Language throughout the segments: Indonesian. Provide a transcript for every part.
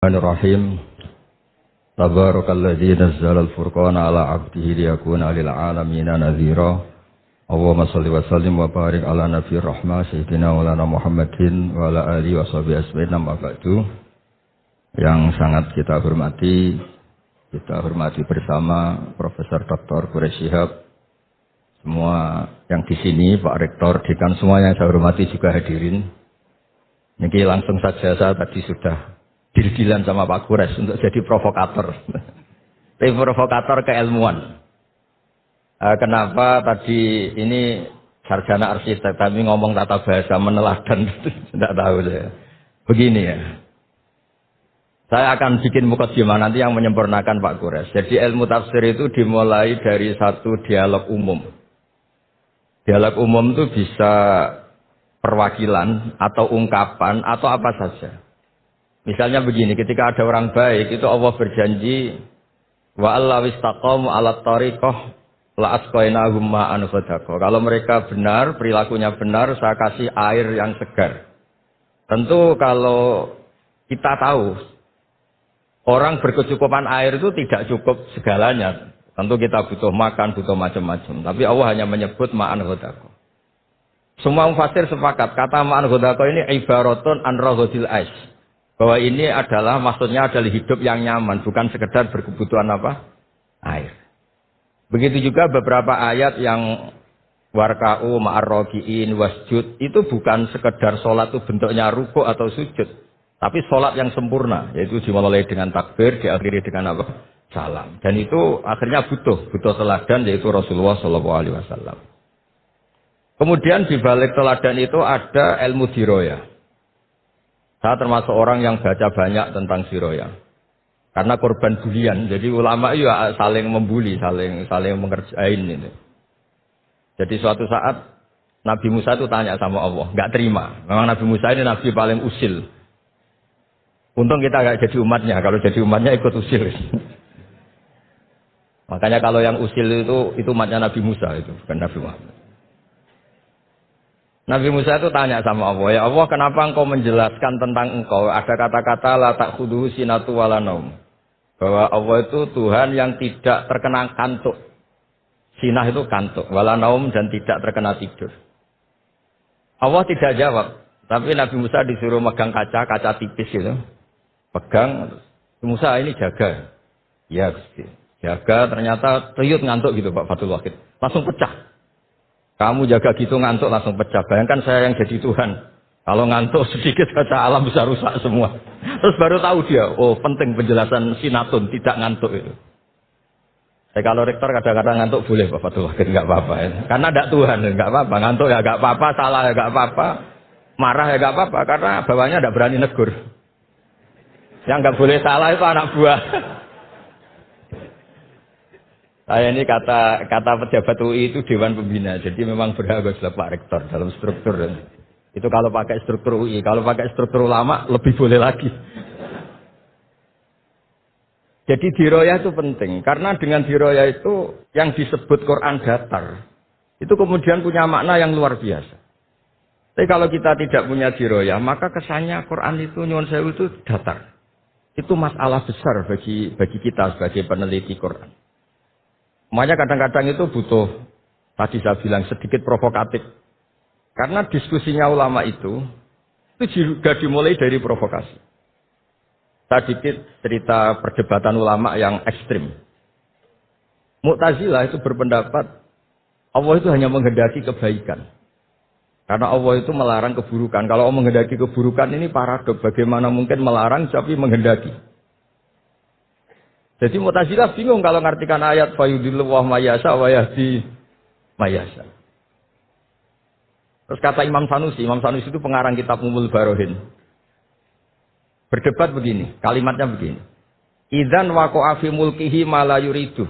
Bismillahirrahmanirrahim. Tabarakalladzi nazzala al-furqana ala 'abdihi liyakuna lil 'alamina nadhira. Allahumma shalli wa sallim wa barik ala nabiyir rahmah sayyidina Maulana Muhammadin wa ala alihi wa sahbihi ajmain. Amma ba'du. Yang sangat kita hormati bersama Profesor Dr. Quraish Shihab, semua yang di sini, Pak Rektor, Dekan, semua yang saya hormati juga hadirin. Ini langsung saja, saya tadi sudah diridilan sama Pak Quraish untuk jadi provokator. Tapi provokator keilmuan. Kenapa tadi ini sarjana arsitek kami ngomong tata bahasa meneladan, tidak tahu saya. Begini ya. Saya akan bikin mukadimah nanti yang menyempurnakan Pak Quraish. Jadi ilmu tafsir itu dimulai dari satu dialog umum. Dialog umum itu bisa perwakilan atau ungkapan atau apa saja. Misalnya begini, ketika ada orang baik itu Allah berjanji wa allaw istaqamu 'alat thariqah la asqainahum ma'an ghadaqah. Kalau mereka benar, perilakunya benar, saya kasih air yang segar. Tentu kalau kita tahu orang berkecukupan air itu tidak cukup segalanya. Tentu kita butuh makan, butuh macam-macam. Tapi Allah hanya menyebut ma'an ghadaqah. Semua mufassir sepakat kata ma'an ghadaqah ini ibaratun an raghadil ais. Bahwa ini adalah maksudnya adalah hidup yang nyaman, bukan sekedar berkebutuhan apa? Air. Begitu juga beberapa ayat yang warka'u ma'arrogi'in wasjud, itu bukan sekedar sholat itu bentuknya ruku atau sujud, tapi sholat yang sempurna, yaitu dimulai dengan takbir, diakhiri dengan apa? Salam. Dan itu akhirnya butuh teladan, yaitu Rasulullah SAW. Kemudian di balik teladan itu ada ilmu diroya. Saya termasuk orang yang baca banyak tentang diroya. Karena korban bulian. Jadi ulama ya saling membuli, saling mengerjain ini. Jadi suatu saat Nabi Musa itu tanya sama Allah, nggak terima. Memang Nabi Musa ini Nabi paling usil. Untung kita nggak jadi umatnya. Kalau jadi umatnya ikut usil. Makanya kalau yang usil itu umatnya Nabi Musa itu, bukan Nabi Muhammad. Nabi Musa itu tanya sama Allah, ya Allah kenapa engkau menjelaskan tentang engkau ada kata-kata la ta'khudhuhu sinatu wala naum. Bahwa Allah itu Tuhan yang tidak terkena kantuk. Sinah itu kantuk, wala naum dan tidak terkena tidur. Allah tidak jawab, tapi Nabi Musa disuruh megang kaca tipis gitu. Pegang, Musa ini jaga. Ya Gusti. Jaga ternyata triyut ngantuk gitu Pak Fatul Wahid. Langsung pecah. Kamu jaga gitu ngantuk langsung pecah. Bayangkan saya yang jadi Tuhan. Kalau ngantuk sedikit saja alam bisa rusak semua. Terus baru tahu dia, oh penting penjelasan sinatun, tidak ngantuk itu. Kalau rektor kadang-kadang ngantuk boleh Pak Fatul Wahid, nggak apa-apa. Ya. Karena ada Tuhan, nggak apa-apa. Ngantuk ya nggak apa-apa, salah ya nggak apa-apa, marah ya nggak apa-apa. Karena bawahnya tidak berani negur. Yang nggak boleh salah itu anak buah. Saya ini kata pejabat UI itu Dewan Pembina, jadi memang berhak adalah Pak Rektor dalam struktur. Itu kalau pakai struktur UI, kalau pakai struktur ulama lebih boleh lagi. Jadi diroya itu penting, karena dengan diroya itu yang disebut Quran datar, itu kemudian punya makna yang luar biasa. Tapi kalau kita tidak punya diroya, maka kesannya Quran itu nyuwun sewu itu datar. Itu masalah besar bagi kita sebagai peneliti Quran. Makanya kadang-kadang itu butuh, tadi saya bilang sedikit provokatif. Karena diskusinya ulama itu juga dimulai dari provokasi. Sedikit cerita perdebatan ulama yang ekstrim. Mu'tazilah itu berpendapat Allah itu hanya menghendaki kebaikan. Karena Allah itu melarang keburukan. Kalau Allah menghendaki keburukan ini paradoks. Bagaimana mungkin melarang tapi menghendaki. Jadi Mu'tazilah bingung kalau ngartikan ayat fayudillu wa mayasa wa yahdi mayasa. Terus kata Imam Sanusi itu pengarang kitab Ummul Barohin. Berdebat begini, kalimatnya begini. Idzan waqa'a fi mulkihi ma la yuridu.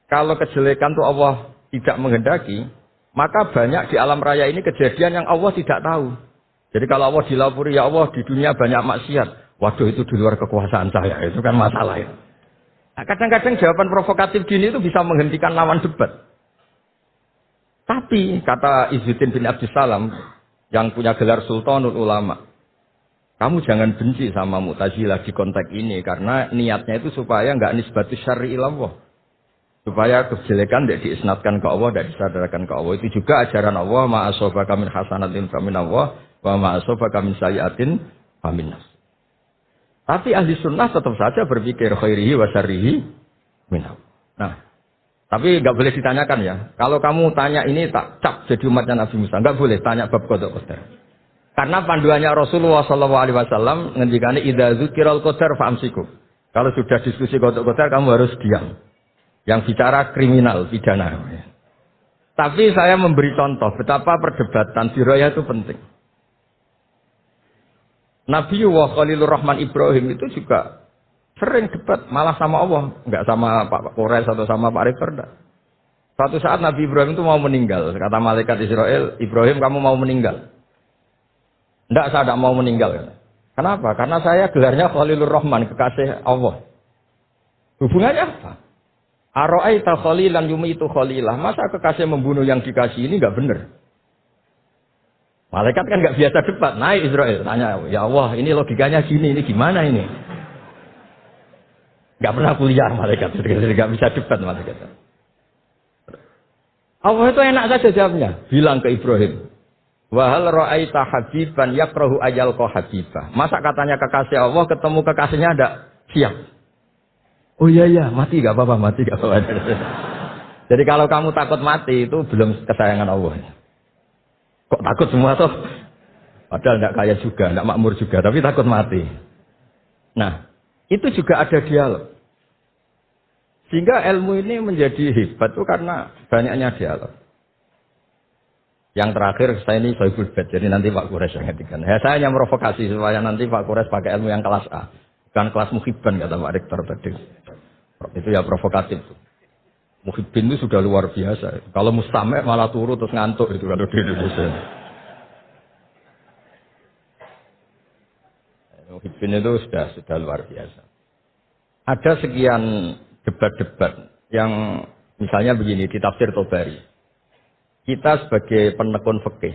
Kalau kejelekan itu Allah tidak menghendaki, maka banyak di alam raya ini kejadian yang Allah tidak tahu. Jadi kalau Allah dilapuri, ya Allah di dunia banyak maksiat. Waduh itu di luar kekuasaan saya, itu kan masalah ya. Nah, kadang-kadang jawaban provokatif gini itu bisa menghentikan lawan debat. Tapi kata Izzuddin bin Abdussalam yang punya gelar Sultanul Ulama, Kamu jangan benci sama Mu'tazilah di konteks ini karena niatnya itu supaya enggak nisbatus syar'i ilallah. Supaya kejelekan tidak diisnatkan ke Allah, tidak disadarkan ke Allah. Itu juga ajaran Allah, ma'asobaka min hasanatin famin Allah, wa ma'asobaka min sayyatin famin nas. Tapi ahli sunnah tetap saja berpikir khairihi wa syarrihi min Allah. Nah, tapi nggak boleh ditanyakan ya. Kalau kamu tanya ini tak cap jadi umatnya Nabi Musa, nggak boleh tanya bab qada qadar. Karena panduannya Rasulullah SAW ngendikane idza dzikiral qadar fa'amsiku. Kalau sudah diskusi qada qadar kamu harus diam. Yang bicara kriminal, pidana. Tapi saya memberi contoh betapa perdebatan diraya itu penting. Nabi wa Khalilur Rahman Ibrahim itu juga sering debat, malah sama Allah, enggak sama Pak Quraisy atau sama Pak Rektor. Suatu saat Nabi Ibrahim itu mau meninggal, kata malaikat Israel, Ibrahim kamu mau meninggal. Enggak, saya tidak mau meninggal. Kenapa? Karena saya gelarnya Khalilur Rahman, kekasih Allah. Hubungannya apa? Ara'aita khalilan yumitu khalilah. Masa kekasih membunuh yang dikasih ini enggak benar? Malaikat kan enggak biasa debat. Naik Israel tanya, ya Allah, ini logikanya gini, ini gimana ini? Enggak pernah kuliah malaikat, enggak bisa debat malaikat. Allah itu enak saja jawabnya. Bilang ke Ibrahim, wa hal ra'aita habiban yakrahu ajal ko habibah. Masa katanya kekasih Allah ketemu kekasihnya ada siap. Oh iya, mati gak apa-apa, mati gak apa-apa. Jadi kalau kamu takut mati itu belum kesayangan Allah. Kok takut semua toh? Padahal tidak kaya juga, tidak makmur juga, tapi takut mati. Nah, itu juga ada dialog. Sehingga ilmu ini menjadi hebat itu karena banyaknya dialog. Yang terakhir saya ini Sohibul Bed, jadi nanti Pak Quraisy yang ngetikan. Ya, saya hanya merovokasi supaya nanti Pak Quraisy pakai ilmu yang kelas A. Bukan kelas muhibban kata Pak Rektor tadi. Itu ya provokatif. Muhibbin itu sudah luar biasa. Kalau mustame malah turu terus ngantuk itu kalau di Indonesia. Muhibbin itu sudah luar biasa. Ada sekian debat-debat yang misalnya begini di tafsir Tobari. Kita sebagai penekun fikih,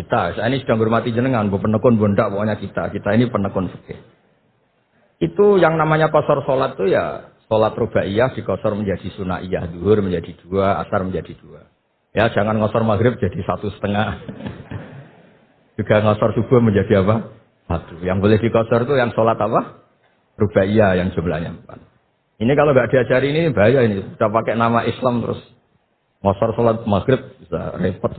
saya ini sudah menghormati jenengan, bu penekun bondak pokoknya kita ini penekun fikih. Itu yang namanya qasar sholat itu ya sholat rubaiyah dikosor menjadi sunaiyah, duhur menjadi 2, asar menjadi 2. Ya jangan ngosor maghrib jadi 1,5. Juga ngosor subuh menjadi apa? 1. Yang boleh dikosor itu yang sholat apa? Rubaiyah yang jumlahnya 4. Ini kalau nggak diajari ini bahaya ini. Sudah pakai nama Islam terus ngosor sholat maghrib bisa repot.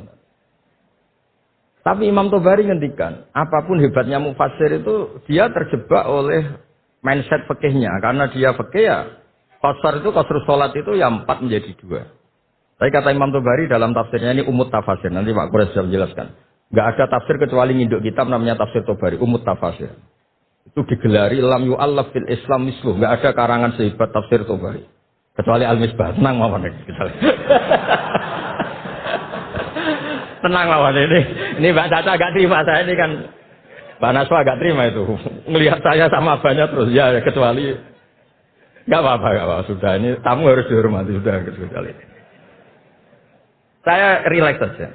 Tapi Imam Tobari ngendikan, apapun hebatnya mufassir itu dia terjebak oleh mindset fikihnya, karena dia fikih ya qasar itu qasrus salat itu yang 4 menjadi 2. Tapi kata Imam Tobari dalam tafsirnya ini umut tafasir, nanti Pak Quraisy sudah menjelaskan. Enggak ada tafsir kecuali nginduk kitab namanya tafsir Tobari, umut tafasir. Itu digelari lam yu'allaf fil Islam misluh, enggak ada karangan sehebat tafsir Tobari. Kecuali Al-Misbah, tenang mawon iki. Tenang mawon ini. Ini Mbak Caca agak terima saya ini kan Pak Naswa agak terima itu. Melihat saya sama banyak terus ya kecuali enggak apa-apa, sudah ini tamu harus dihormati sudah kecuali. Saya rileks saja.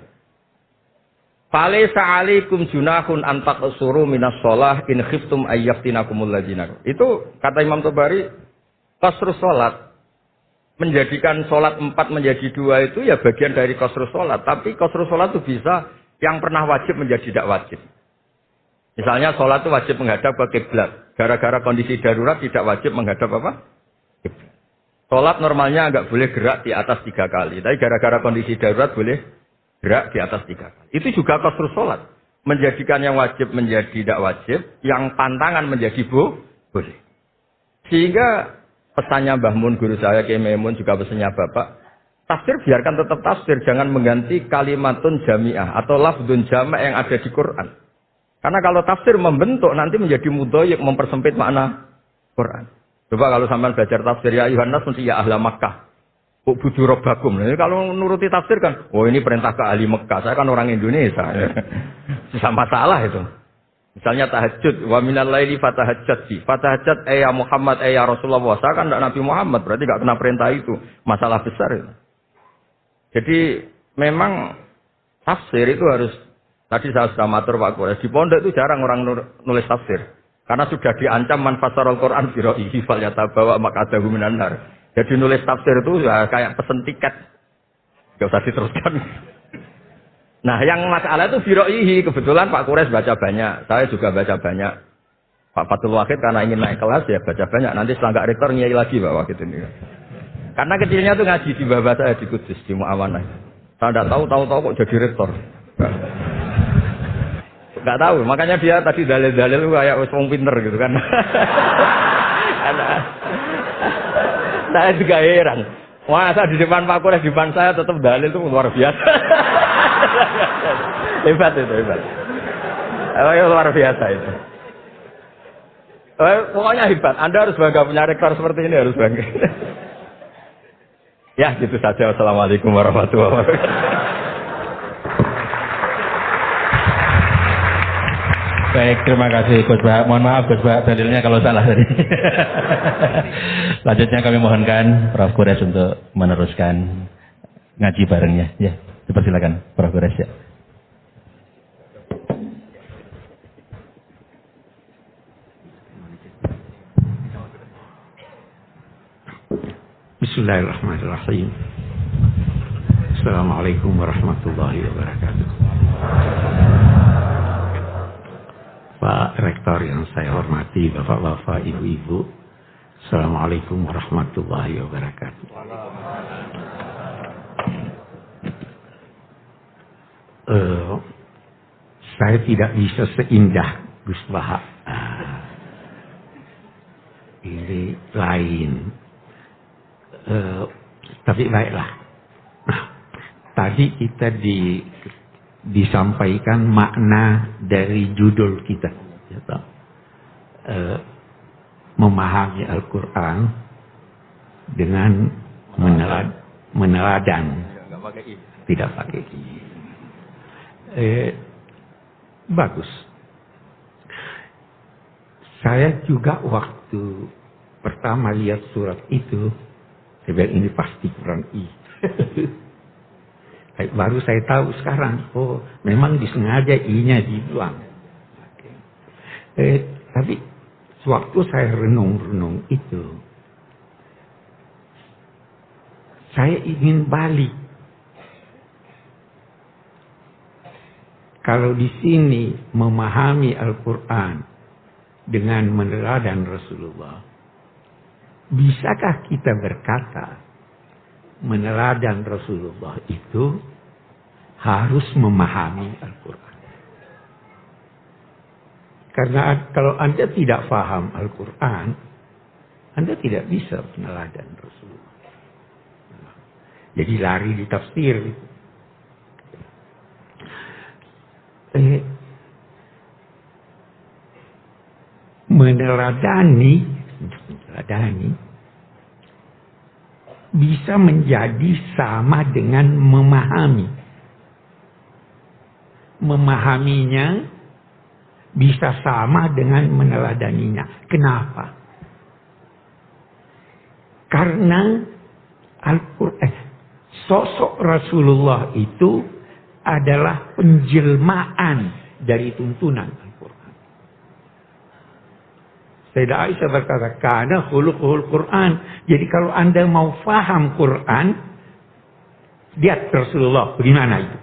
Falaisa alaikum junahun an taqsuru minas shalah in khiftum ayyaftinakumul ladzina. Itu kata Imam Tobari, qasrus salat menjadikan salat 4 menjadi 2 itu ya bagian dari qasrus salat, tapi qasrus salat itu bisa yang pernah wajib menjadi tidak wajib. Misalnya sholat itu wajib menghadap ke kiblat. Gara-gara kondisi darurat tidak wajib menghadap apa? Kiblat. Sholat normalnya nggak boleh gerak di atas 3 kali. Tapi gara-gara kondisi darurat boleh gerak di atas 3 kali. Itu juga qasrus sholat. Menjadikan yang wajib menjadi tidak wajib. Yang pantangan menjadi boleh. Sehingga pesannya Mbah Mun, guru saya Kiai Maimun, juga pesannya Bapak. Tafsir biarkan tetap tafsir. Jangan mengganti kalimatun jami'ah. Atau lafdun jama' yang ada di Quran. Karena kalau tafsir membentuk nanti menjadi mudhayyik, mempersempit makna Quran. Coba kalau sampean belajar tafsir ya ayuhan nas mesti ya ahla Makkah. Ubudu rabbakum. Nah, kalau nuruti tafsir kan, oh ini perintah ke ahli Mekah. Saya kan orang Indonesia. Sama salah itu. Misalnya tahajud, wa minal laili fatahajjat bi. Fatahajjat ya Muhammad ya Rasulullah. Saya kan tidak Nabi Muhammad, berarti enggak kena perintah itu. Masalah besar itu. Jadi memang tafsir itu harus Tadi saya sudah matur Pak Quraisy, di pondok itu jarang orang nulis tafsir. Karena sudah diancam man fasarul Quran bi ra'yihi falyatabawa maq'adahu minan nar. Jadi nulis tafsir itu ya kayak pesen tiket. Enggak usah diteruskan. Nah, yang masalah itu bi ra'yihi, kebetulan Pak Quraisy baca banyak, saya juga baca banyak. Pak Fatul Wahid karena ingin naik kelas ya baca banyak. Nanti setelah enggak rektor ngiyai lagi Pak Wahid ini. Karena kecilnya tuh ngaji di bawah saya di Kudus di Muawanah. Saya enggak tahu kok jadi rektor. Enggak tahu, makanya dia tadi dalil-dalil kayak wong pinter gitu kan. Saya juga heran. Masa di depan Pak Quraisy, di depan saya tetap dalil itu luar biasa. Hebat itu, hebat. Luar biasa itu. Pokoknya hebat. Anda harus bangga punya rektor seperti ini, harus bangga. Ya, gitu saja. Wassalamualaikum warahmatullahi wabarakatuh. Baik, terima kasih Gus Bak. Mohon maaf Gus Bak, dalilnya kalau salah tadi. Selanjutnya kami mohonkan Prof. Quraisy untuk meneruskan ngaji barengnya. Ya, dipersilakan Prof. Quraisy. Ya. Bismillahirrahmanirrahim. Assalamualaikum warahmatullahi wabarakatuh. Pak Rektor yang saya hormati, Bapak-bapak, Ibu-ibu, Assalamualaikum warahmatullahi wabarakatuh. Saya tidak bisa seindah Gus Bahak. Ini lain. Tapi baiklah. Tadi kita disampaikan makna dari judul kita, memahami Al-Quran dengan meneladan, tidak pakai i. Bagus. Saya juga waktu pertama lihat surat itu, saya bilang ini pasti Quran i. Baru saya tahu sekarang, oh memang disengaja i-nya dibuang. Tapi sewaktu saya renung-renung itu, saya ingin balik. Kalau di sini memahami Al-Quran dengan meneladan Rasulullah, bisakah kita berkata meneladan Rasulullah itu harus memahami Al-Quran? Karena kalau Anda tidak paham Al-Quran, Anda tidak bisa meneladan Rasulullah. Jadi lari di tafsir. Meneladani bisa menjadi sama dengan memahami. Memahaminya bisa sama dengan meneladaninya. Kenapa? Karena Al-Quran, sosok Rasulullah itu adalah penjelmaan dari tuntunan Al-Quran. Sayyidah Aisyah berkata, "Kana khuluquhul Quran." Jadi kalau Anda mau faham Quran, lihat Rasulullah bagaimana itu.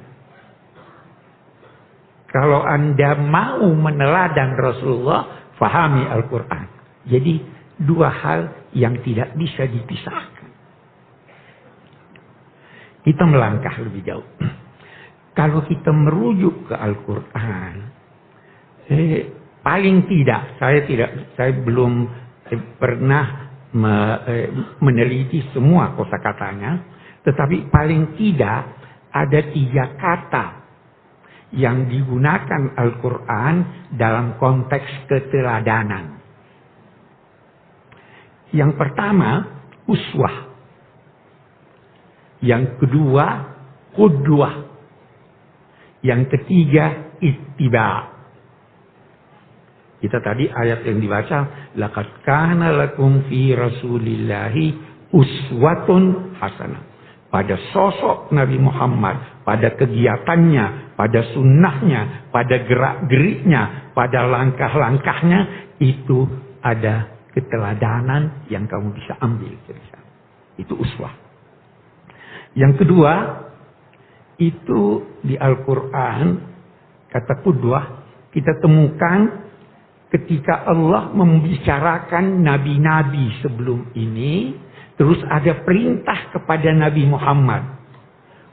Kalau Anda mau meneladan Rasulullah, fahami Al-Quran. Jadi dua hal yang tidak bisa dipisahkan. Kita melangkah lebih jauh. Kalau kita merujuk ke Al-Quran, paling tidak, saya belum pernah meneliti semua kosakatanya, tetapi paling tidak ada 3 kata yang digunakan Al-Quran dalam konteks keteladanan. Yang pertama, uswah. Yang kedua, qudwah. Yang ketiga, ittiba'. Kita tadi ayat yang dibaca, laqad kana lakum fi Rasulillahi uswatun hasanah. Pada sosok Nabi Muhammad, pada kegiatannya, pada sunnahnya, pada gerak-geriknya, pada langkah-langkahnya, itu ada keteladanan yang kamu bisa ambil dari sana. Itu uswah. Yang kedua, itu di Al-Quran, kata qudwah, kita temukan ketika Allah membicarakan nabi-nabi sebelum ini, terus ada perintah kepada Nabi Muhammad.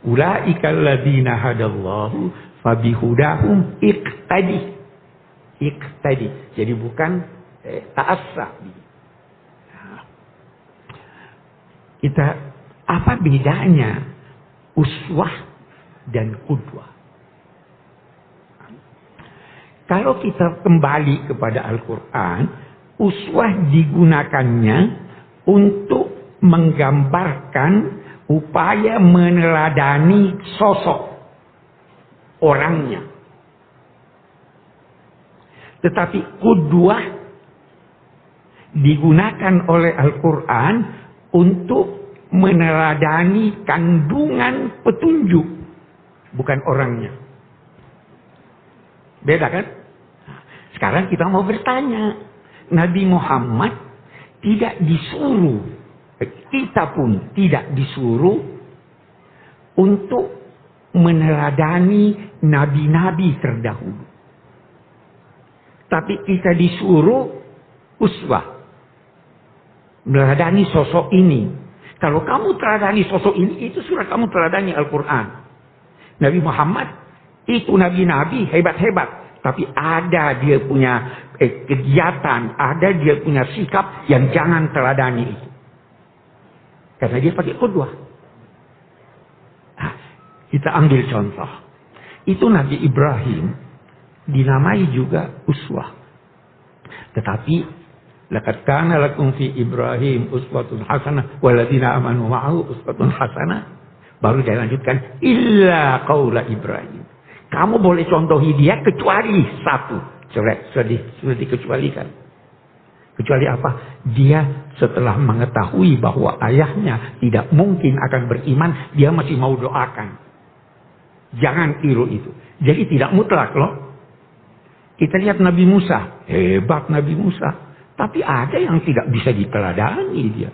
Ulaikal ladzina hadallahu fabihudahum iqtadi. Iqtadi. Jadi bukan ta'assa. Kita, apa bedanya uswah dan qudwah? Kalau kita kembali kepada Al-Quran, uswah digunakannya untuk menggambarkan upaya meneladani sosok orangnya. Tetapi qudwah digunakan oleh Al-Quran untuk meneladani kandungan petunjuk, bukan orangnya. Beda kan? Sekarang kita mau bertanya, Nabi Muhammad tidak disuruh, kita pun tidak disuruh untuk meneladani nabi-nabi terdahulu. Tapi kita disuruh uswah, meneladani sosok ini. Kalau kamu teladani sosok ini, itu sudah kamu teladani Al-Quran. Nabi Muhammad itu nabi-nabi hebat-hebat. Tapi ada dia punya kegiatan, ada dia punya sikap yang jangan teladani itu. Karena dia pakai qudwah. Nah, kita ambil contoh. Itu Nabi Ibrahim dinamai juga uswah. Tetapi laqad kana lakum fi Ibrahim uswatun hasanah walladzina amanu ma'ahu uswatun hasanah. Baru dia lanjutkan illa qaula Ibrahim. Kamu boleh contohi dia kecuali satu. Sudah dikecualikan. Kecuali apa? Dia setelah mengetahui bahwa ayahnya tidak mungkin akan beriman, dia masih mau doakan. Jangan tiru itu. Jadi tidak mutlak loh. Kita lihat Nabi Musa. Hebat Nabi Musa. Tapi ada yang tidak bisa diteladani dia.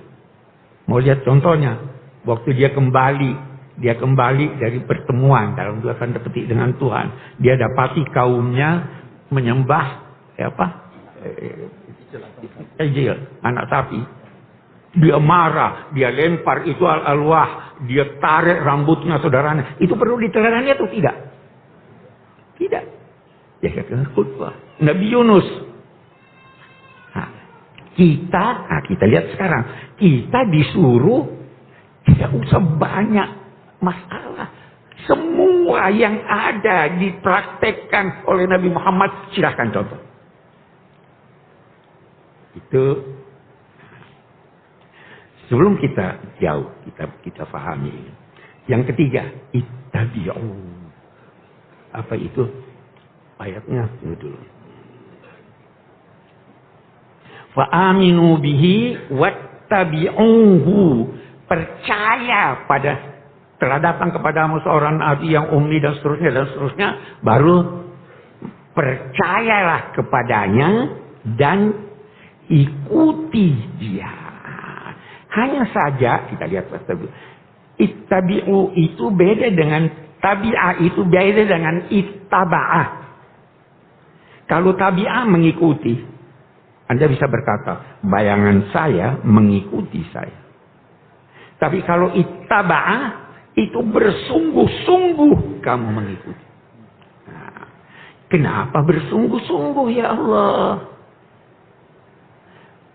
Mau lihat contohnya. Waktu dia kembali dari pertemuan dalam dua tanda petik dengan Tuhan. Dia dapati kaumnya menyembah ejil, anak sapi. Dia marah, dia lempar itu al-alwah, dia tarik rambutnya saudaranya. Itu perlu diteladani atau tidak? Tidak. Ya kata khutbah. Nabi Yunus. Nah, kita lihat sekarang, kita disuruh tidak usah banyak masalah. Semua yang ada dipraktekkan oleh Nabi Muhammad, silahkan contoh. Itu sebelum kita jauh, kita fahami. Yang ketiga, ittabi'u. Apa itu? Ayatnya dulu. Fa'aminu bihi wattabi'uhu. Percaya pada, telah datang kepadamu seorang nabi yang ummi dan seterusnya, baru percayalah kepadanya dan ikuti dia. Hanya saja kita lihat ittabi'u itu beda dengan tabi'ah, itu beda dengan ittaba'ah. Kalau tabi'ah mengikuti, Anda bisa berkata, bayangan saya mengikuti saya. Tapi kalau ittaba'ah, itu bersungguh-sungguh kamu mengikuti. Nah, kenapa bersungguh-sungguh ya Allah?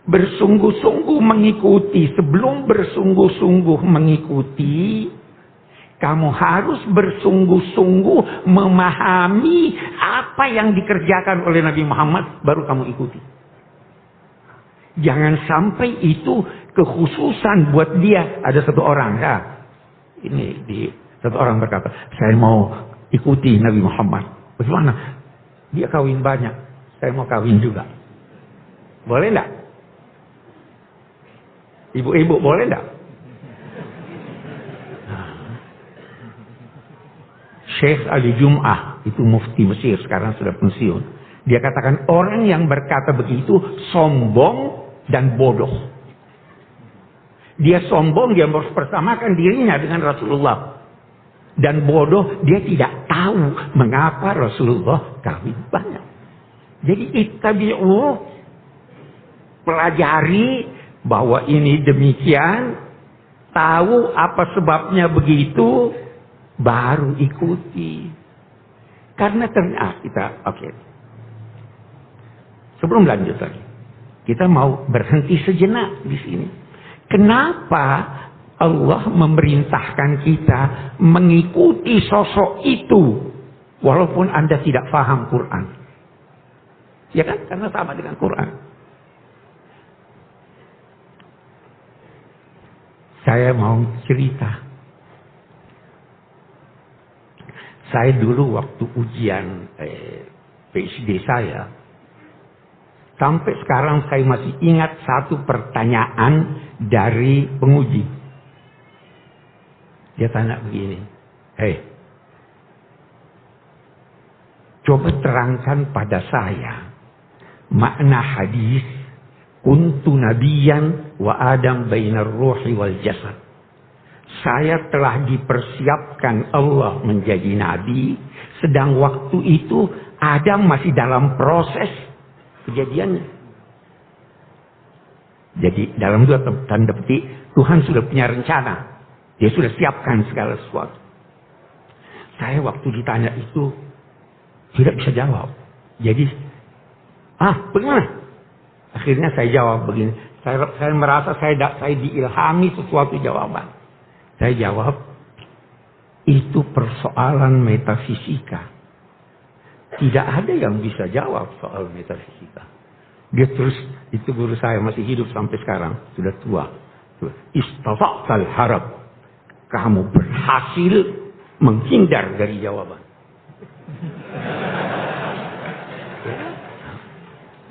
Bersungguh-sungguh mengikuti. Sebelum bersungguh-sungguh mengikuti, kamu harus bersungguh-sungguh memahami apa yang dikerjakan oleh Nabi Muhammad, baru kamu ikuti. Jangan sampai itu kekhususan buat dia. Ada satu orang ya. Satu orang berkata, saya mau ikuti Nabi Muhammad. Bagaimana? Dia kawin banyak, saya mau kawin juga. Boleh enggak? Ibu-ibu boleh enggak? Syekh Ali Jum'ah, itu mufti Mesir, sekarang sudah pensiun. Dia katakan orang yang berkata begitu sombong dan bodoh. Dia sombong, dia mempersamakan dirinya dengan Rasulullah. Dan bodoh, dia tidak tahu mengapa Rasulullah kawin banyak. Jadi ittabi'u, pelajari bahwa ini demikian, tahu apa sebabnya begitu, baru ikuti. Karena ternyata kita, sebelum lanjut lagi, kita mau berhenti sejenak di sini. Kenapa Allah memerintahkan kita mengikuti sosok itu walaupun Anda tidak paham Quran? Ya kan? Karena sama dengan Quran. Saya mau cerita. Saya dulu waktu ujian PhD saya, sampai sekarang saya masih ingat satu pertanyaan dari penguji. Dia tanya begini, coba terangkan pada saya makna hadis kuntu nabiyan wa adam bainar ruhi wal jasad. Saya telah dipersiapkan Allah menjadi nabi, sedang waktu itu Adam masih dalam proses kejadiannya. Jadi dalam dua tanda petik, Tuhan sudah punya rencana. Dia sudah siapkan segala sesuatu. Saya waktu ditanya itu tidak bisa jawab. Jadi, bagaimana? Akhirnya saya jawab begini. Saya merasa saya diilhami sesuatu jawaban. Saya jawab, itu persoalan metafisika. Tidak ada yang bisa jawab soal metafisika. Dia terus, itu guru saya masih hidup sampai sekarang, sudah tua. Istafaqtal harab. Kamu berhasil menghindar dari jawaban.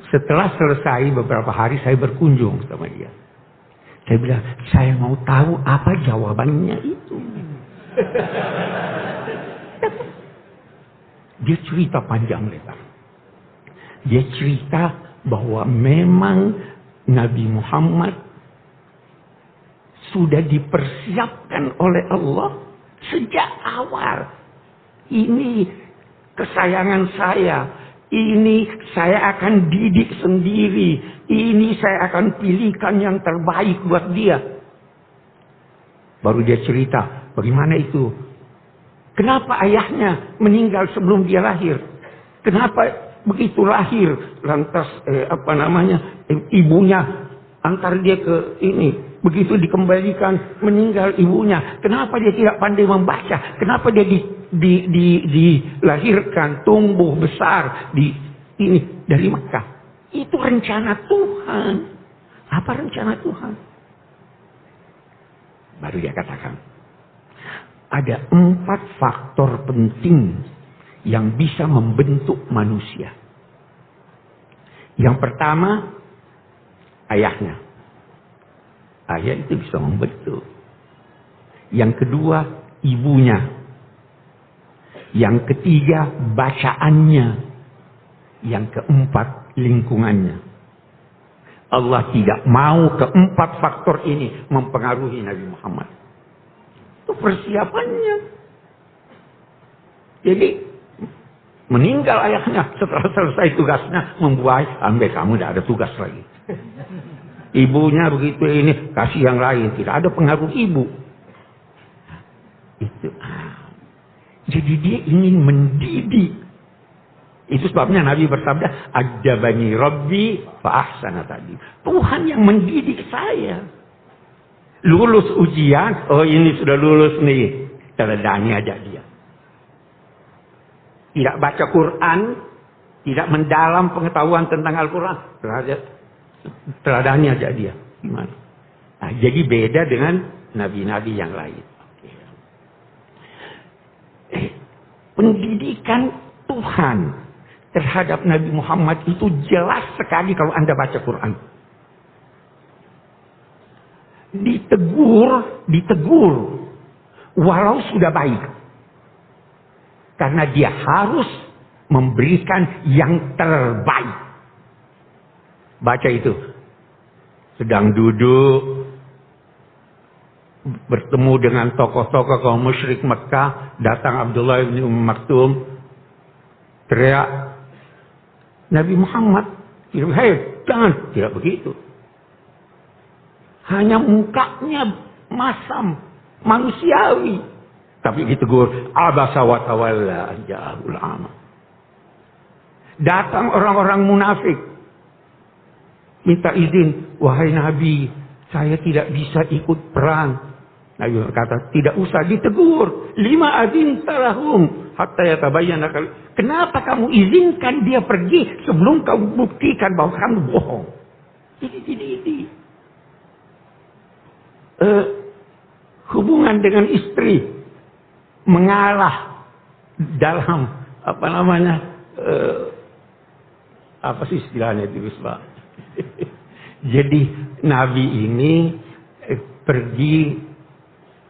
Setelah selesai beberapa hari saya berkunjung sama dia. Saya bilang, saya mau tahu apa jawabannya itu. Dia cerita panjang lebar. Dia cerita bahwa memang Nabi Muhammad sudah dipersiapkan oleh Allah sejak awal. Ini kesayangan saya. Ini saya akan didik sendiri. Ini saya akan pilihkan yang terbaik buat dia. Baru dia cerita, bagaimana itu? Kenapa ayahnya meninggal sebelum dia lahir? Kenapa begitu lahir, lantas ibunya antar dia ke ini? Begitu dikembalikan, meninggal ibunya. Kenapa dia tidak pandai membaca? Kenapa dia dilahirkan, tumbuh besar dari Mekah? Itu rencana Tuhan. Apa rencana Tuhan? Baru dia katakan, ada 4 faktor penting yang bisa membentuk manusia. Yang pertama, ayahnya. Ayah itu bisa membentuk. Yang kedua, ibunya. Yang ketiga, bacaannya. Yang keempat, lingkungannya. Allah tidak mau keempat faktor ini mempengaruhi Nabi Muhammad. Itu persiapannya. Jadi, meninggal ayahnya setelah selesai tugasnya, membuai, ambil kamu tidak ada tugas lagi. Ibunya begitu ini, kasih yang lain. Tidak ada pengaruh ibu. Itu. Jadi dia ingin mendidik. Itu sebabnya Nabi bersabda, Ajabani Rabbi fa ahsana tadi. Tuhan yang mendidik saya. Lulus ujian, ini sudah lulus nih. Teladani aja dia. Tidak baca Quran, tidak mendalam pengetahuan tentang Al-Quran. Teladani aja dia. Gimana? Nah, jadi beda dengan nabi-nabi yang lain. Pendidikan Tuhan terhadap Nabi Muhammad itu jelas sekali kalau Anda baca Quran. Ditegur, walau sudah baik. Karena dia harus memberikan yang terbaik. Baca itu. Sedang duduk bertemu dengan tokoh-tokoh kaum musyrik Mekah, datang Abdullah bin Maktum, teriak, Nabi Muhammad, hei, jangan, tidak begitu. Hanya mukanya masam, manusiawi. Tapi ditegur, abasa wa tawalla ja'ahul ama. Datang orang-orang munafik, minta izin, wahai Nabi, saya tidak bisa ikut perang. Nabi berkata, tidak usah, ditegur. 5 adin talahum hatta yatabayyana. Kenapa kamu izinkan dia pergi sebelum kamu buktikan bahwa kamu bohong? Ini. Hubungan dengan istri mengalah dalam apa sih istilahnya itu, Pak? Jadi Nabi ini pergi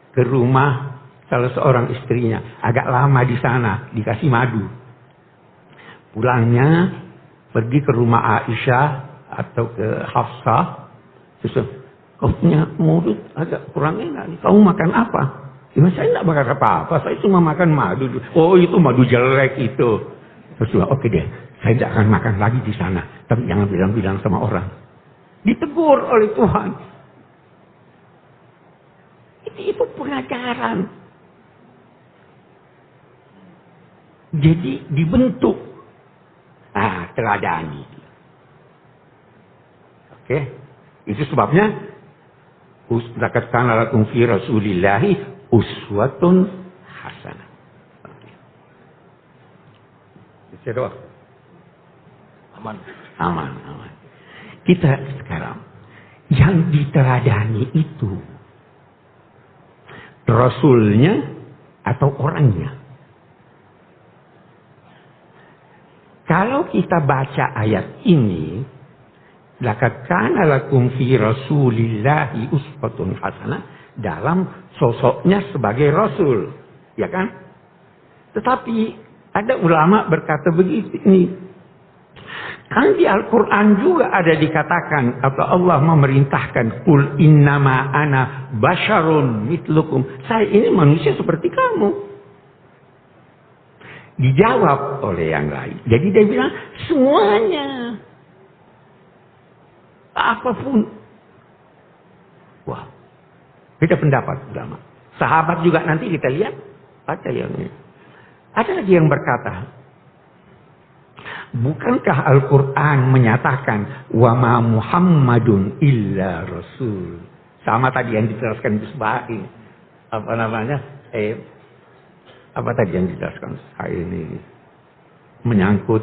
ke rumah salah seorang istrinya, agak lama di sana, dikasih madu. Pulangnya pergi ke rumah Aisyah atau ke Hafsah, terus kau punya mulut agak kurang enak, kamu makan apa? Ya, saya tidak makan apa-apa, saya cuma makan madu. Oh, itu madu jelek itu. Terus oke deh, saya tidak akan makan lagi di sana, tapi jangan bilang-bilang sama orang. Ditegur oleh Tuhan. Itu pengajaran. Jadi dibentuk. Teladani. Oke. Itu sebabnya laqad kana lakum fi Rasulillahi uswatun hasanah. Oke. Aman. Kita sekarang yang diteladani itu Rasulnya atau orangnya. Kalau kita baca ayat ini, laqad kana lakum fi Rasulillahi uswatun hasanah, dalam sosoknya sebagai Rasul, ya kan? Tetapi ada ulama berkata begini, kan di Al-Quran juga ada dikatakan atau Allah memerintahkan, Qul innama ana basyarun mitlukum, saya ini manusia seperti kamu. Dijawab oleh yang lain. Jadi dia bilang semuanya, apapun. Wah, beda pendapat ulama. Sahabat juga nanti kita lihat, baca yang ini. Ada lagi yang berkata, bukankah Al-Quran menyatakan wa ma Muhammadun illa Rasul? Sama tadi yang dijelaskan Bisbahi. Apa tadi yang dijelaskan saya ini menyangkut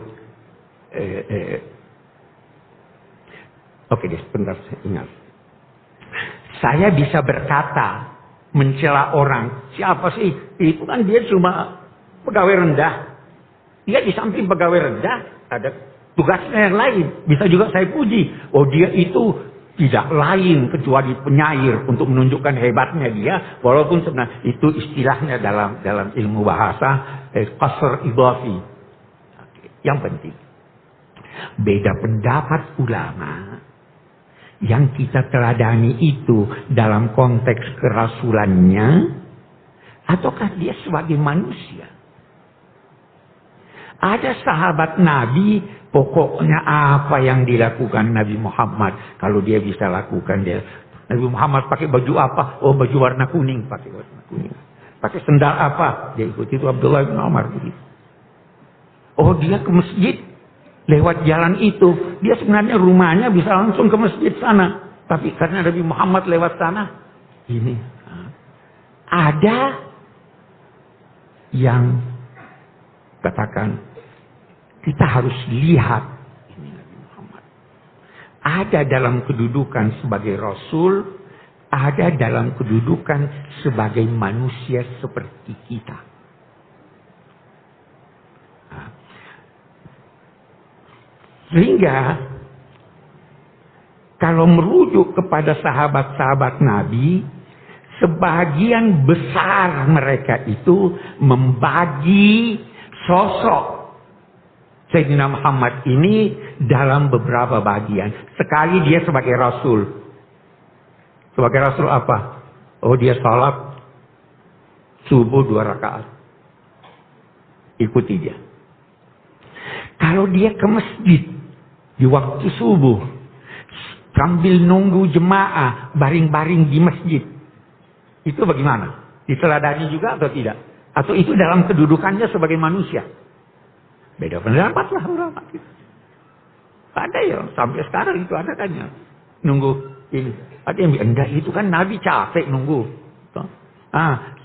oke deh, sebentar saya ingat. Saya bisa berkata mencela orang, siapa sih? Itu kan dia cuma pegawai rendah. Dia di samping pegawai rendah ada tugasnya yang lain. Bisa juga saya puji. Oh, dia itu tidak lain kecuali penyair untuk menunjukkan hebatnya dia. Walaupun sebenarnya itu istilahnya dalam ilmu bahasa qasr idhafi. Yang penting, beda pendapat ulama yang kita teladani itu dalam konteks kerasulannya ataukah dia sebagai manusia. Ada sahabat Nabi, pokoknya apa yang dilakukan Nabi Muhammad, kalau dia bisa lakukan, dia Nabi Muhammad pakai baju apa? Oh, baju warna kuning, pakai warna kuning. Pakai sendal apa? Dia ikut itu Abdullah bin Umar begitu. Oh, dia ke masjid lewat jalan itu, dia sebenarnya rumahnya bisa langsung ke masjid sana, tapi karena Nabi Muhammad lewat sana, ini ada yang katakan kita harus lihat ini Nabi Muhammad. Ada dalam kedudukan sebagai Rasul, ada dalam kedudukan sebagai manusia seperti kita. Sehingga kalau merujuk kepada sahabat-sahabat Nabi, sebagian besar mereka itu membagi sosok Sayyidina Muhammad ini dalam beberapa bagian. Sekali dia sebagai Rasul. Sebagai Rasul apa? Oh, dia salat subuh 2 rakaat. Ikuti dia. Kalau dia ke masjid di waktu subuh, sambil nunggu jemaah baring-baring di masjid, itu bagaimana? Diteladani juga atau tidak? Atau itu dalam kedudukannya sebagai manusia? Beda pendapat lah ulama kita. Ada ya, sampai sekarang itu ada kan ya. Nunggu ini. Ada yang bilang, enggak, itu kan Nabi capek nunggu.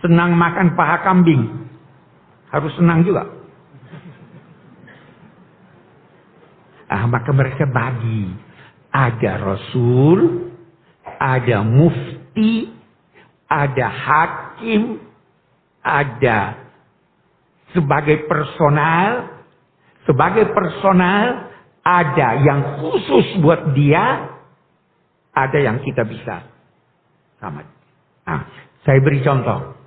Senang makan paha kambing. Harus senang juga. Maka mereka bagi. Ada Rasul, ada mufti, ada hakim, ada sebagai personal. Sebagai personal, ada yang khusus buat dia, ada yang kita bisa sama. Saya beri contoh.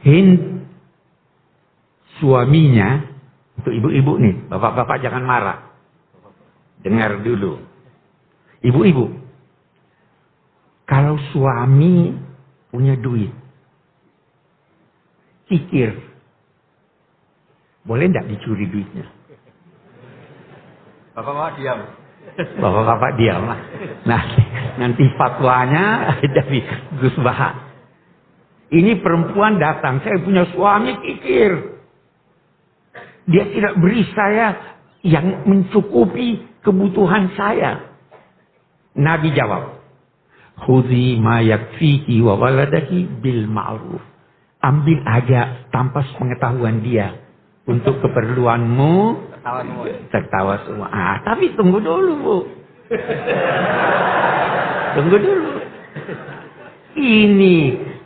Hind, suaminya, untuk ibu-ibu nih, bapak-bapak jangan marah. Dengar dulu. Ibu-ibu, kalau suami punya duit, kikir, boleh enggak dicuri duitnya? Bapak-bapak diam. Bapak-bapak diam lah. Nah, nanti fatwanya dari Gus Baha. Ini perempuan datang, saya punya suami kikir. Dia tidak beri saya yang mencukupi kebutuhan saya. Nabi jawab, khudhi ma yakfiki wa waladaki bil ma'ruf. Ambil aja tanpa pengetahuan dia. Untuk keperluanmu, tertawa semua. Tapi tunggu dulu, Bu. Tunggu dulu. Ini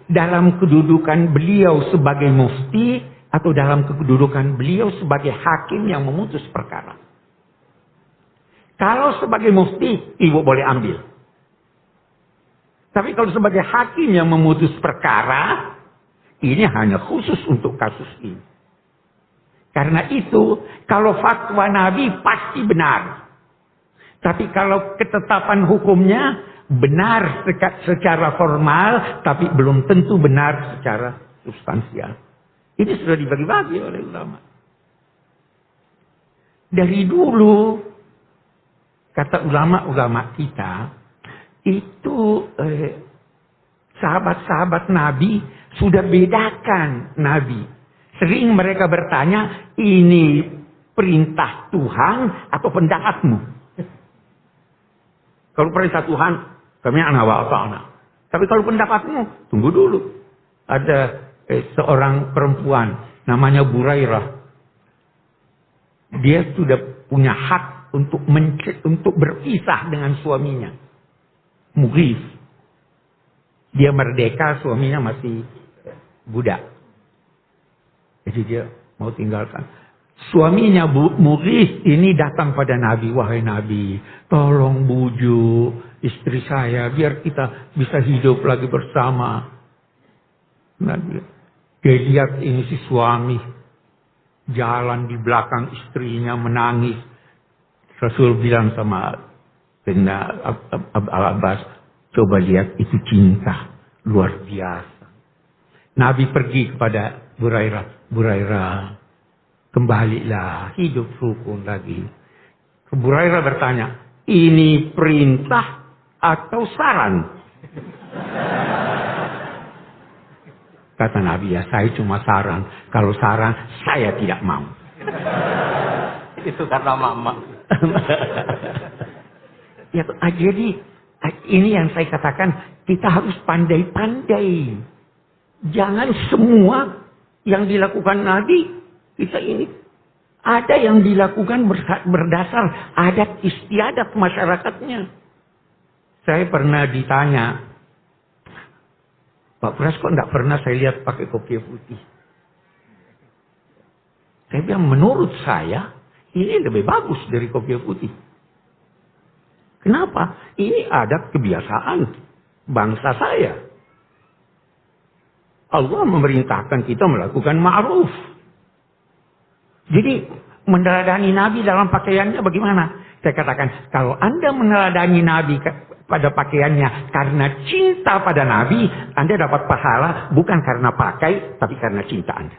dalam kedudukan beliau sebagai mufti atau dalam kedudukan beliau sebagai hakim yang memutus perkara. Kalau sebagai mufti, ibu boleh ambil. Tapi kalau sebagai hakim yang memutus perkara, ini hanya khusus untuk kasus ini. Karena itu, kalau fatwa Nabi pasti benar. Tapi kalau ketetapan hukumnya benar secara formal, tapi belum tentu benar secara substansial. Ini sudah dibagi-bagi oleh ulama. Dari dulu, kata ulama-ulama kita, itu sahabat-sahabat Nabi sudah bedakan Nabi. Sering mereka bertanya, ini perintah Tuhan atau pendapatmu? Kalau perintah Tuhan, kami anak wa. Tapi kalau pendapatmu, tunggu dulu. Ada seorang perempuan, namanya Burairah. Dia sudah punya hak untuk berpisah dengan suaminya. Mughis. Dia merdeka, suaminya masih budak. Jadi dia mau tinggalkan. Suaminya Mughis ini datang pada Nabi. Wahai Nabi, tolong bujuk istri saya biar kita bisa hidup lagi bersama. Nabi, dia lihat ini si suami jalan di belakang istrinya menangis. Rasul bilang sama Al-Abbas, coba lihat itu cinta luar biasa. Nabi pergi kepada Burairah, kembalilah, hidup rukun lagi. Burairah bertanya, ini perintah atau saran? Kata Nabi, ya saya cuma saran. Kalau saran, saya tidak mau. Itu karena mama. Ya, jadi ini yang saya katakan, kita harus pandai-pandai. Jangan semua yang dilakukan Nabi, kita ini. Ada yang dilakukan berdasar adat istiadat masyarakatnya. Saya pernah ditanya, Pak Pras kok enggak pernah saya lihat pakai kopiah putih? Saya bilang, menurut saya, ini lebih bagus dari kopiah putih. Kenapa? Ini adat kebiasaan bangsa saya. Allah memerintahkan kita melakukan ma'ruf. Jadi meneladani Nabi dalam pakaiannya bagaimana? Saya katakan, kalau Anda meneladani Nabi pada pakaiannya karena cinta pada Nabi, Anda dapat pahala bukan karena pakai, tapi karena cinta Anda.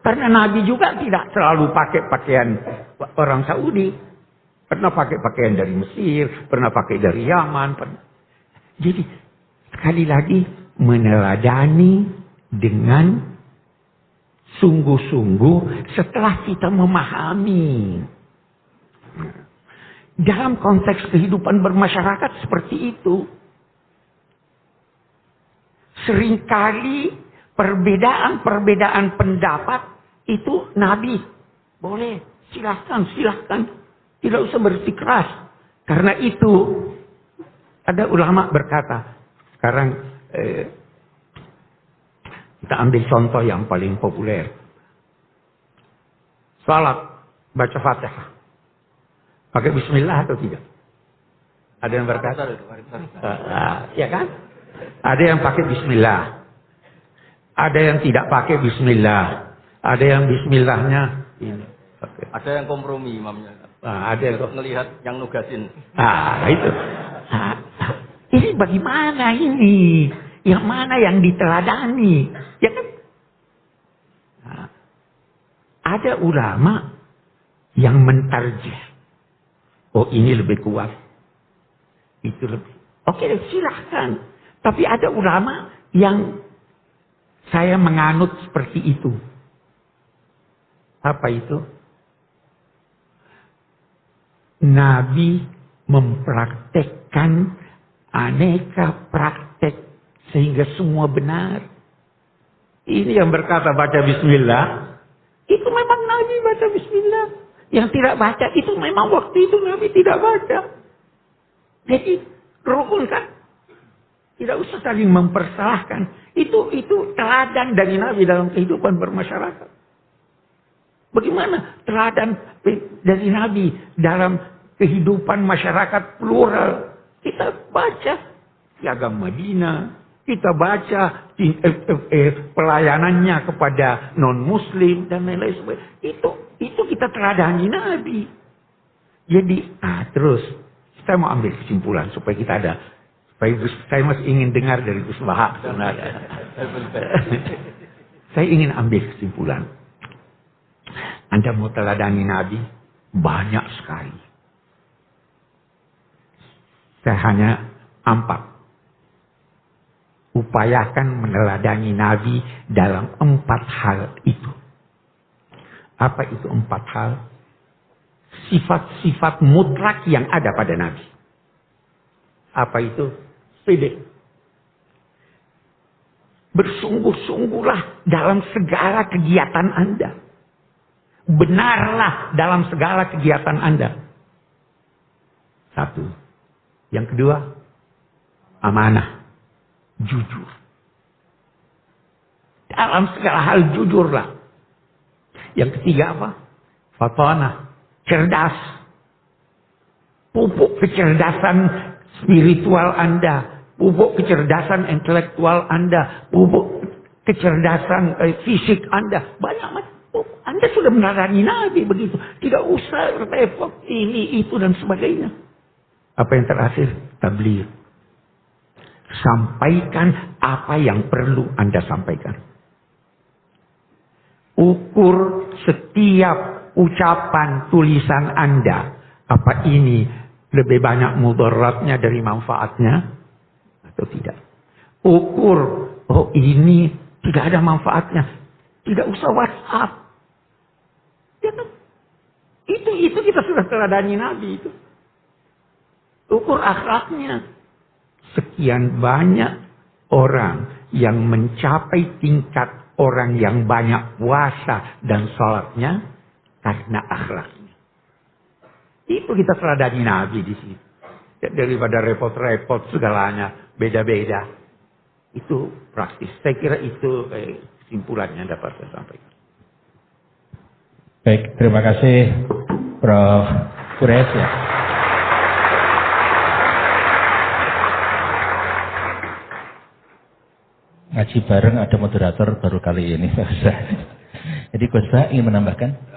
Karena Nabi juga tidak selalu pakai pakaian orang Saudi. Pernah pakai pakaian dari Mesir, pernah pakai dari Yaman. Jadi, sekali lagi, meneladani dengan sungguh-sungguh setelah kita memahami. Dalam konteks kehidupan bermasyarakat seperti itu. Seringkali perbedaan-perbedaan pendapat itu Nabi. Boleh, silahkan. Tidak usah bersikeras. Karena itu ada ulama berkata. Sekarang kita ambil contoh yang paling populer. Salat, baca Fatihah. Pakai bismillah atau tidak? Ada yang berkata? Ya kan? Ada yang pakai bismillah. Ada yang tidak pakai bismillah. Ada yang bismillahnya ini. Okay. Ada yang kompromi imamnya. Ada yang melihat yang nugasin. Itu. Ini bagaimana ini? Yang mana yang diteladani? Ya kan? Ada ulama yang mentarjih. Oh, ini lebih kuat. Itu lebih. Oke, silahkan. Tapi ada ulama yang saya menganut seperti itu. Apa itu? Nabi mempraktekkan aneka praktek sehingga semua benar. Ini yang berkata baca bismillah. Itu memang Nabi baca bismillah. Yang tidak baca itu memang waktu itu Nabi tidak baca. Jadi rukun kan. Tidak usah saling mempersalahkan. Itu teladan dari Nabi dalam kehidupan bermasyarakat. Bagaimana teladan dari Nabi dalam kehidupan masyarakat plural. Kita baca Piagam Madinah. Kita baca pelayanannya kepada non-muslim dan lain-lain sebagainya. Itu kita teladani Nabi. Jadi, terus saya mau ambil kesimpulan supaya kita ada. Supaya saya masih ingin dengar dari Gus Bahak. Saya ingin ambil kesimpulan. Anda mau teladani Nabi? Banyak sekali. Saya hanya 4. Upayakan meneladani Nabi dalam 4 hal itu. Apa itu 4 hal? Sifat-sifat mutlak yang ada pada Nabi. Apa itu? Sidik. Bersungguh-sungguhlah dalam segala kegiatan Anda. Benarlah dalam segala kegiatan Anda. 1. Yang kedua, amanah. Jujur. Dalam segala hal jujurlah. Yang ketiga apa? Fatanah. Cerdas. Pupuk kecerdasan spiritual Anda. Pupuk kecerdasan intelektual Anda. Pupuk kecerdasan fisik Anda. Banyak. Anda sudah meneladani Nabi begitu. Tidak usah repot ini, itu dan sebagainya. Apa yang terakhir? Tabligh. Sampaikan apa yang perlu Anda sampaikan. Ukur setiap ucapan tulisan Anda. Apa ini lebih banyak mudaratnya dari manfaatnya? Atau tidak? Ukur, oh ini tidak ada manfaatnya. Tidak usah WhatsApp. Ya kan? Itu kita sudah teladani Nabi itu. Ukur akhlaknya. Sekian banyak orang yang mencapai tingkat orang yang banyak puasa dan sholatnya karena akhlaknya. Itu kita teladani Nabi di sini. Daripada repot-repot segalanya beda-beda. Itu praktis. Saya kira itu kesimpulannya dapat saya sampaikan. Baik, terima kasih Prof. Quraisy ya. Ngaji bareng ada moderator baru kali ini. Jadi Gus Ba ingin menambahkan?